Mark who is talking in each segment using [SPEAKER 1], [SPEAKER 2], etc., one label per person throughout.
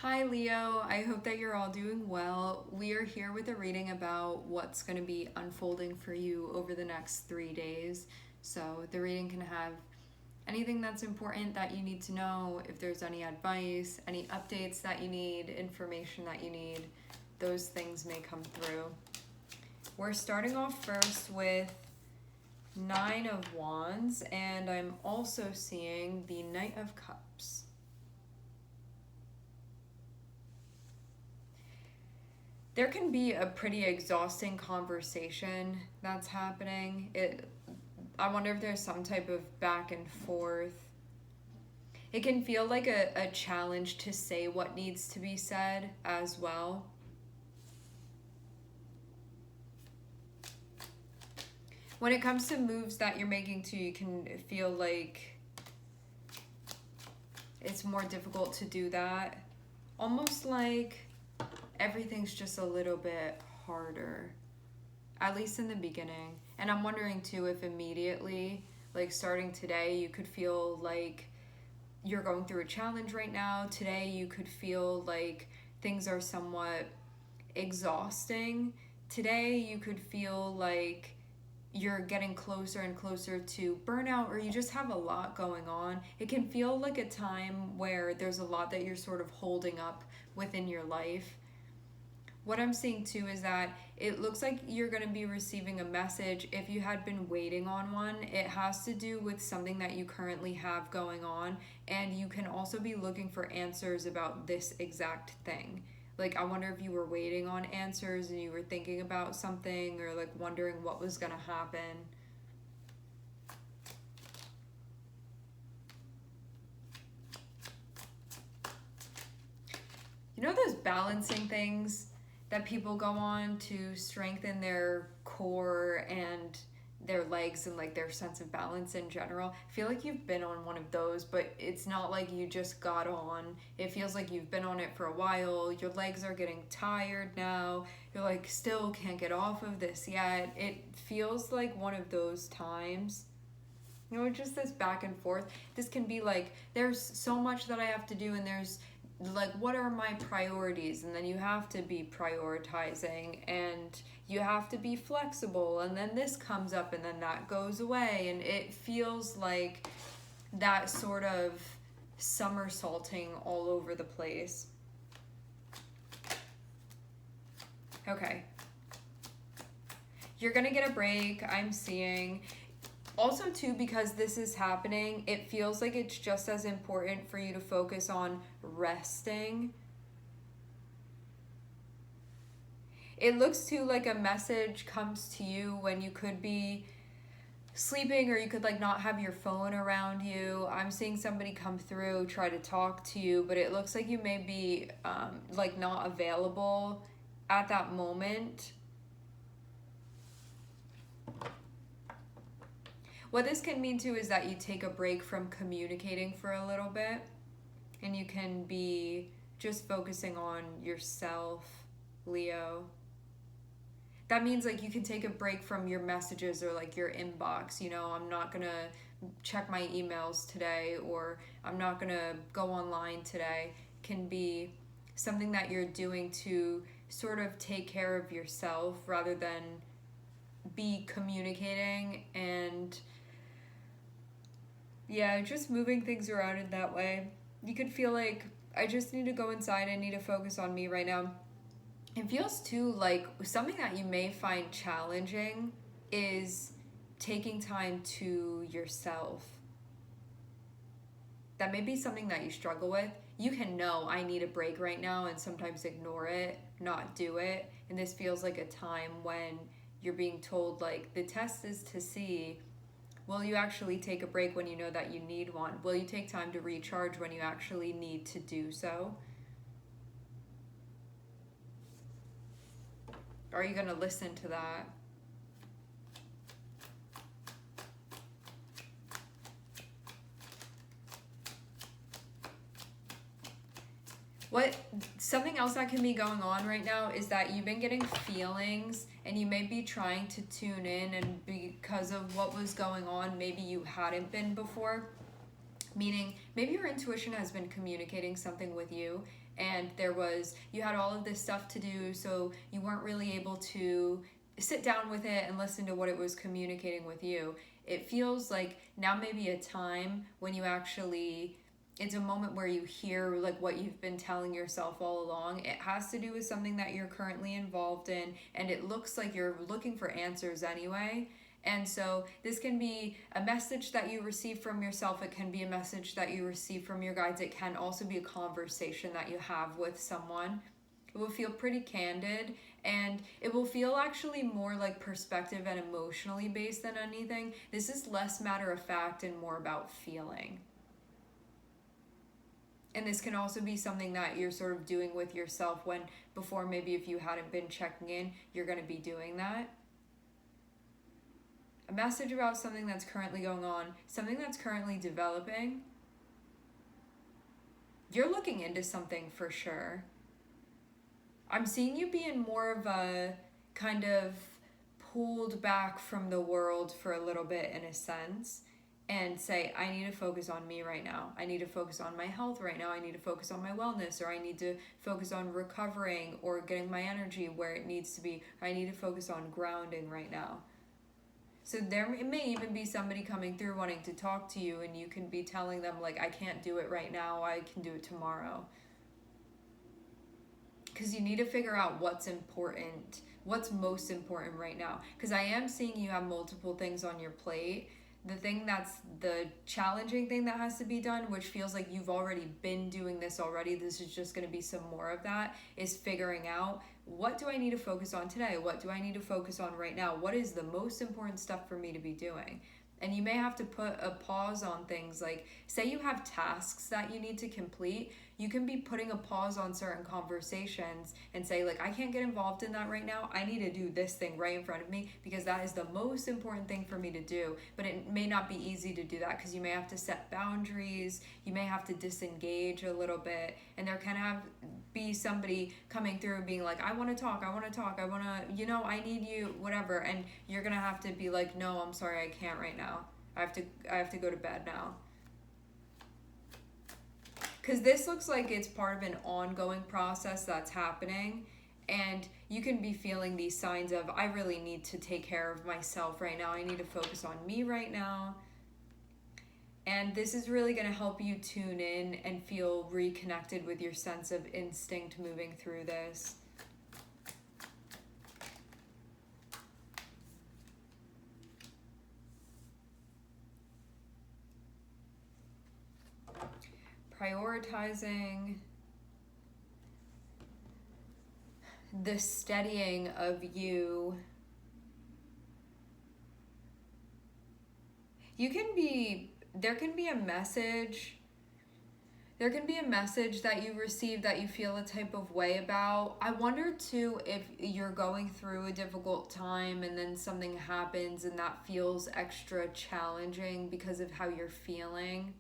[SPEAKER 1] Hi Leo, I hope that you're all doing well. We are here with a reading about what's going to be unfolding for you over the next 3 days. So the reading can have anything that's important that you need to know, if there's any advice, any updates that you need, information that you need, those things may come through. We're starting off first with Nine of Wands, and I'm also seeing the Knight of Cups. There can be a pretty exhausting conversation that's happening. I wonder if there's some type of back and forth. It can feel like a challenge to say what needs to be said as well. When it comes to moves that you're making too, you can feel like it's more difficult to do that. Almost like everything's just a little bit harder, at least in the beginning. And I'm wondering too if immediately, like starting today, you could feel like you're going through a challenge right now. Today you could feel like things are somewhat exhausting. Today you could feel like you're getting closer and closer to burnout, or you just have a lot going on. It can feel like a time where there's a lot that you're sort of holding up within your life. What I'm seeing too is that it looks like you're going to be receiving a message. If you had been waiting on one, it has to do with something that you currently have going on, and you can also be looking for answers about this exact thing. Like, I wonder if you were waiting on answers and you were thinking about something, or like wondering what was going to happen. You know those balancing things that people go on to strengthen their core and their legs and like their sense of balance in general? I feel like you've been on one of those, but it's not like you just got on. It feels like you've been on it for a while. Your legs are getting tired now. You're like, still can't get off of this yet. It feels like one of those times. You know, just this back and forth. This can be like, there's so much that I have to do, and there's like, what are my priorities? And then you have to be prioritizing, and you have to be flexible, and then this comes up and then that goes away, and it feels like that sort of somersaulting all over the place. Okay, you're gonna get a break, I'm seeing. Also too, because this is happening, it feels like it's just as important for you to focus on resting. It looks too like a message comes to you when you could be sleeping, or you could like not have your phone around you. I'm seeing somebody come through, try to talk to you, but it looks like you may be like not available at that moment. What this can mean too is that you take a break from communicating for a little bit, and you can be just focusing on yourself, Leo. That means like you can take a break from your messages or like your inbox. You know, I'm not gonna check my emails today, or I'm not gonna go online today. Can be something that you're doing to sort of take care of yourself rather than be communicating. And yeah, just moving things around in that way. You could feel like, I just need to go inside, I need to focus on me right now. It feels too like something that you may find challenging is taking time to yourself. That may be something that you struggle with. You can know, I need a break right now, and sometimes ignore it, not do it. And this feels like a time when you're being told, like, the test is to see, will you actually take a break when you know that you need one? Will you take time to recharge when you actually need to do so? Are you going to listen to that? Something else that can be going on right now is that you've been getting feelings, and you may be trying to tune in, and because of what was going on, maybe you hadn't been before. Meaning, maybe your intuition has been communicating something with you, and you had all of this stuff to do, so you weren't really able to sit down with it and listen to what it was communicating with you. It feels like now maybe a time when you actually, it's a moment where you hear like what you've been telling yourself all along. It has to do with something that you're currently involved in, and it looks like you're looking for answers anyway. And so this can be a message that you receive from yourself. It can be a message that you receive from your guides. It can also be a conversation that you have with someone. It will feel pretty candid, and it will feel actually more like perspective and emotionally based than anything. This is less matter of fact and more about feeling. And this can also be something that you're sort of doing with yourself when before, maybe if you hadn't been checking in, you're going to be doing that. A message about something that's currently going on, something that's currently developing. You're looking into something for sure. I'm seeing you being more of a kind of pulled back from the world for a little bit in a sense, and say, I need to focus on me right now. I need to focus on my health right now. I need to focus on my wellness, or I need to focus on recovering or getting my energy where it needs to be. Or I need to focus on grounding right now. So it may even be somebody coming through wanting to talk to you, and you can be telling them like, I can't do it right now. I can do it tomorrow. Because you need to figure out what's important, what's most important right now. Because I am seeing you have multiple things on your plate. The thing that's the challenging thing that has to be done, which feels like you've already been doing this already, this is just going to be some more of that, is figuring out, what do I need to focus on today? What do I need to focus on right now? What is the most important stuff for me to be doing? And you may have to put a pause on things, like say you have tasks that you need to complete. You can be putting a pause on certain conversations and say like, I can't get involved in that right now. I need to do this thing right in front of me because that is the most important thing for me to do. But it may not be easy to do that because you may have to set boundaries. You may have to disengage a little bit, and there can be somebody coming through being like, I want to talk, I want to, I need you, whatever. And you're going to have to be like, no, I'm sorry, I can't right now. I have to go to bed now. Because this looks like it's part of an ongoing process that's happening, and you can be feeling these signs of, I really need to take care of myself right now. I need to focus on me right now. And this is really going to help you tune in and feel reconnected with your sense of instinct moving through this. Prioritizing the steadying of you. There can be a message that you receive that you feel a type of way about. I wonder too if you're going through a difficult time and then something happens and that feels extra challenging because of how you're feeling.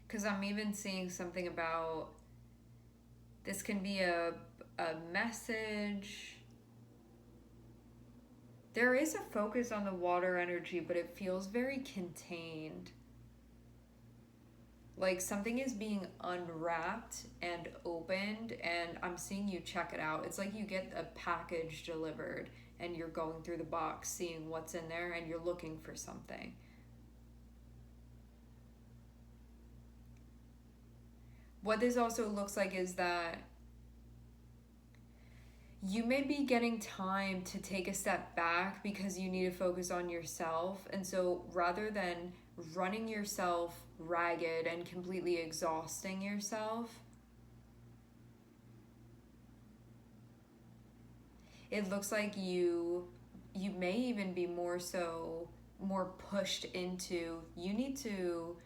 [SPEAKER 1] Because I'm even seeing something about, this can be a message. There is a focus on the water energy, but it feels very contained. Like something is being unwrapped and opened, and I'm seeing you check it out. It's like you get a package delivered and you're going through the box, seeing what's in there, and you're looking for something. What this also looks like is that you may be getting time to take a step back because you need to focus on yourself. And so rather than running yourself ragged and completely exhausting yourself, it looks like you may even be more pushed into, you need to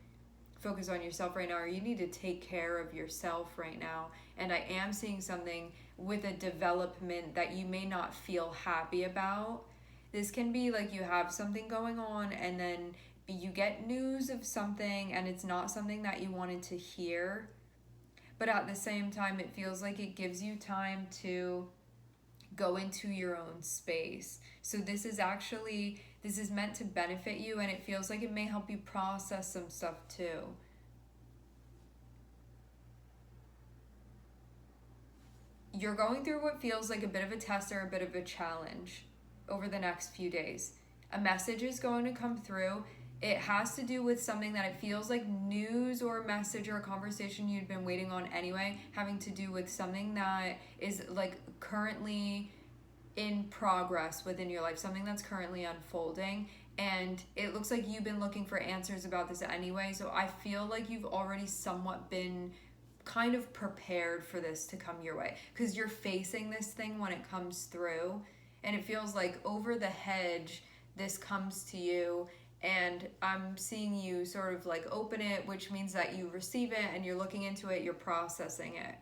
[SPEAKER 1] focus on yourself right now, or you need to take care of yourself right now. And I am seeing something with a development that you may not feel happy about. This can be like you have something going on and then you get news of something and it's not something that you wanted to hear, but at the same time, it feels like it gives you time to go into your own space. So this is meant to benefit you, and it feels like it may help you process some stuff too. You're going through what feels like a bit of a test or a bit of a challenge over the next few days. A message is going to come through. It has to do with something that it feels like news or a message or a conversation you'd been waiting on anyway, having to do with something that is like currently in progress within your life, something that's currently unfolding. And it looks like you've been looking for answers about this anyway. So I feel like you've already somewhat been kind of prepared for this to come your way, because you're facing this thing when it comes through, and it feels like over the hedge this comes to you, and I'm seeing you sort of like open it, which means that you receive it and you're looking into it, you're processing it.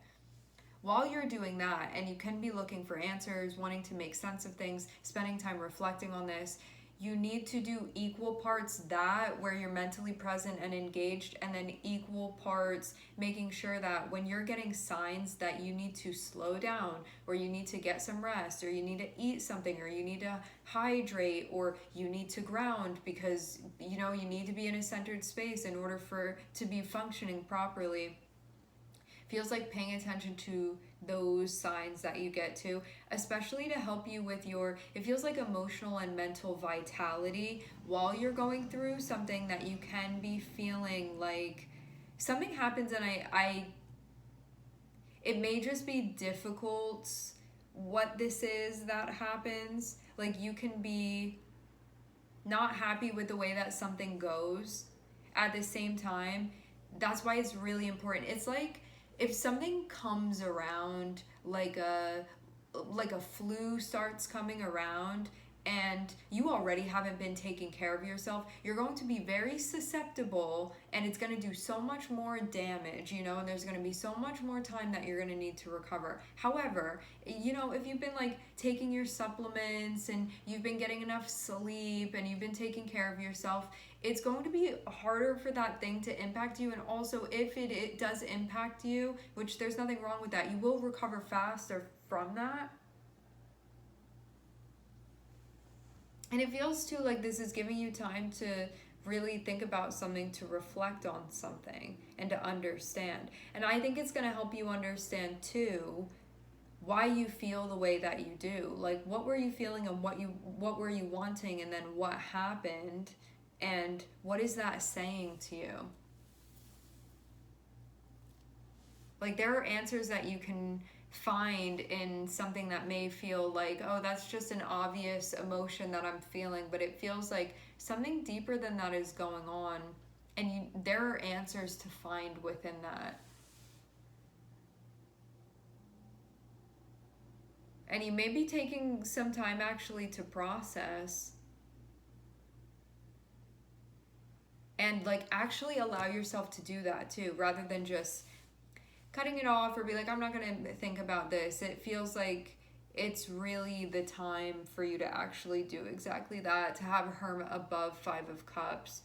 [SPEAKER 1] While you're doing that, and you can be looking for answers, wanting to make sense of things, spending time reflecting on this, you need to do equal parts that where you're mentally present and engaged, and then equal parts making sure that when you're getting signs that you need to slow down, or you need to get some rest, or you need to eat something, or you need to hydrate, or you need to ground because you need to be in a centered space in order to be functioning properly. Feels like paying attention to those signs that you get to, especially to help you with it feels like emotional and mental vitality while you're going through something that you can be feeling like something happens, and it may just be difficult what this is that happens. Like, you can be not happy with the way that something goes. At the same time, that's why it's really important. It's like if something comes around, like a flu starts coming around, and you already haven't been taking care of yourself, you're going to be very susceptible, and it's going to do so much more damage, and there's going to be so much more time that you're going to need to recover. However, if you've been like taking your supplements and you've been getting enough sleep and you've been taking care of yourself, it's going to be harder for that thing to impact you. And also, if it does impact you, which there's nothing wrong with that, you will recover faster from that. And it feels too like this is giving you time to really think about something, to reflect on something, and to understand. And I think it's going to help you understand too why you feel the way that you do. Like, what were you feeling, and what were you wanting, and then what happened, and what is that saying to you? Like, there are answers that you can find in something that may feel like, oh, that's just an obvious emotion that I'm feeling, but it feels like something deeper than that is going on, and there are answers to find within that. And you may be taking some time actually to process and like actually allow yourself to do that too, rather than just cutting it off or be like, I'm not going to think about this. It feels like it's really the time for you to actually do exactly that, to have Hermit above Five of Cups.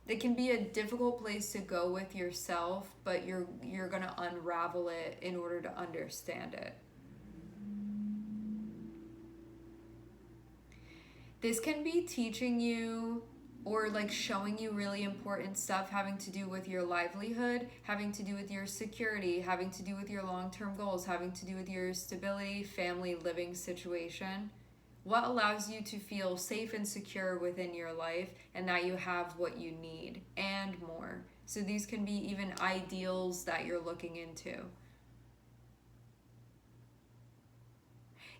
[SPEAKER 1] It can be a difficult place to go with yourself, but you're going to unravel it in order to understand it. This can be teaching you or like showing you really important stuff having to do with your livelihood, having to do with your security, having to do with your long-term goals, having to do with your stability, family, living situation. What allows you to feel safe and secure within your life, and that you have what you need and more. So these can be even ideals that you're looking into.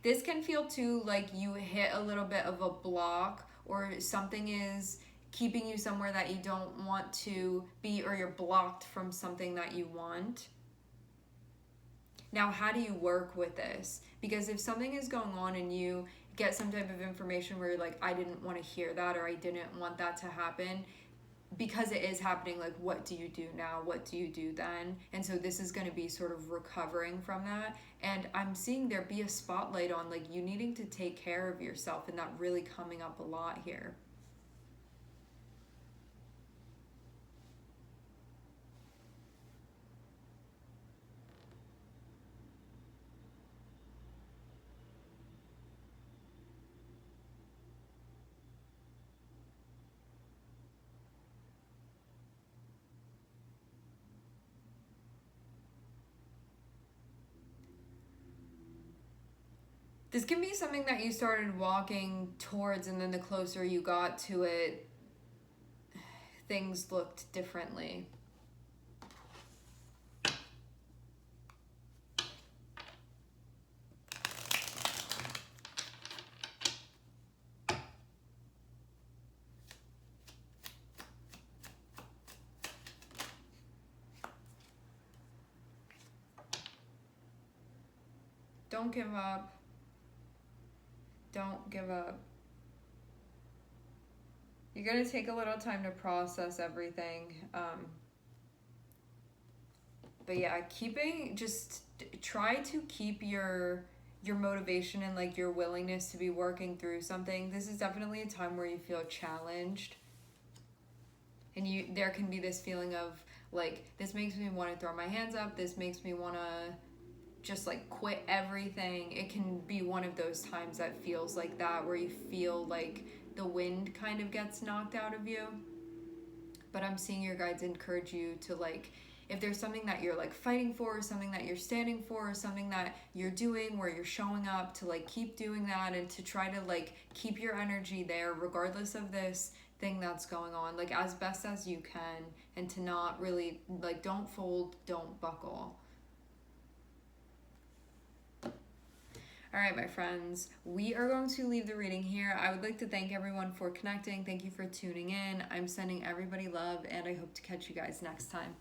[SPEAKER 1] This can feel too like you hit a little bit of a block, or something is keeping you somewhere that you don't want to be, or you're blocked from something that you want. Now, how do you work with this? Because if something is going on and you get some type of information where you're like, I didn't want to hear that, or I didn't want that to happen, because it is happening, like, what do you do now? What do you do then? And so this is going to be sort of recovering from that. And I'm seeing there be a spotlight on like you needing to take care of yourself, and that really coming up a lot here. This can be something that you started walking towards, and then the closer you got to it, things looked differently. Don't give up. Don't give up. You're going to take a little time to process everything. But yeah, just try to keep your motivation and like your willingness to be working through something. This is definitely a time where you feel challenged. And there can be this feeling of like, this makes me want to throw my hands up. This makes me want to just like quit everything. It can be one of those times that feels like that, where you feel like the wind kind of gets knocked out of you. But I'm seeing your guides encourage you to like, if there's something that you're like fighting for, or something that you're standing for, or something that you're doing where you're showing up, to like keep doing that, and to try to like keep your energy there regardless of this thing that's going on, like as best as you can, and to not really like, don't fold, don't buckle. All right, my friends, we are going to leave the reading here. I would like to thank everyone for connecting. Thank you for tuning in. I'm sending everybody love, and I hope to catch you guys next time.